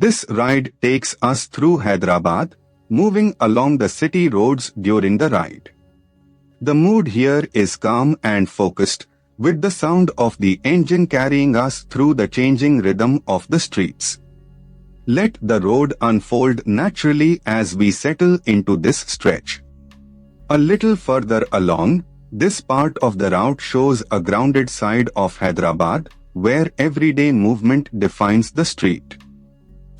This ride takes us through Hyderabad, moving along the city roads during the ride. The mood here is calm and focused, with the sound of the engine carrying us through the changing rhythm of the streets. Let the road unfold naturally as we settle into this stretch. A little further along, this part of the route shows a grounded side of Hyderabad, where everyday movement defines the street.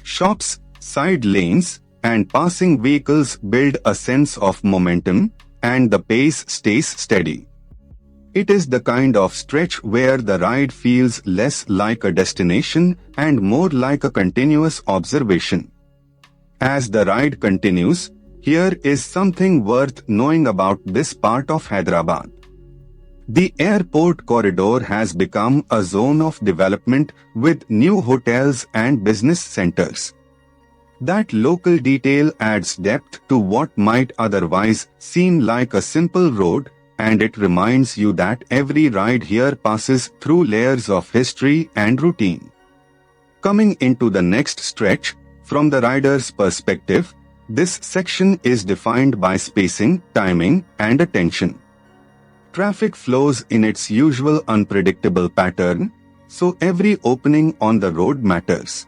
Shops, side lanes, and passing vehicles build a sense of momentum, and the pace stays steady. It is the kind of stretch where the ride feels less like a destination and more like a continuous observation. As the ride continues, here is something worth knowing about this part of Hyderabad. The airport corridor has become a zone of development with new hotels and business centers. That local detail adds depth to what might otherwise seem like a simple road, and it reminds you that every ride here passes through layers of history and routine. Coming into the next stretch, from the rider's perspective, this section is defined by spacing, timing, and attention. Traffic flows in its usual unpredictable pattern, so every opening on the road matters.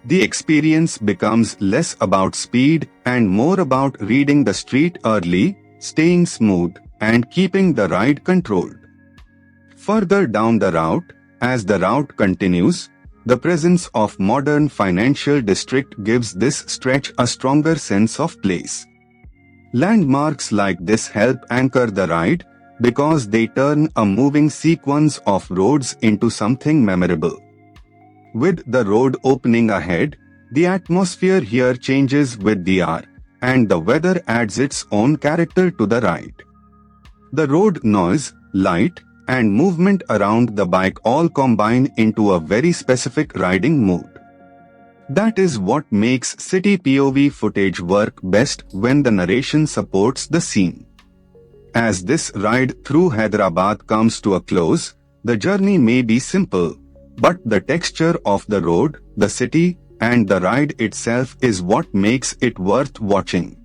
The experience becomes less about speed and more about reading the street early, staying smooth, and keeping the ride controlled. Further down the route, as the route continues, the presence of modern financial district gives this stretch a stronger sense of place. Landmarks like this help anchor the ride because they turn a moving sequence of roads into something memorable. With the road opening ahead, the atmosphere here changes with the hour, and the weather adds its own character to the ride. The road noise, light, and movement around the bike all combine into a very specific riding mood. That is what makes city POV footage work best when the narration supports the scene. As this ride through Hyderabad comes to a close, the journey may be simple, but the texture of the road, the city, and the ride itself is what makes it worth watching.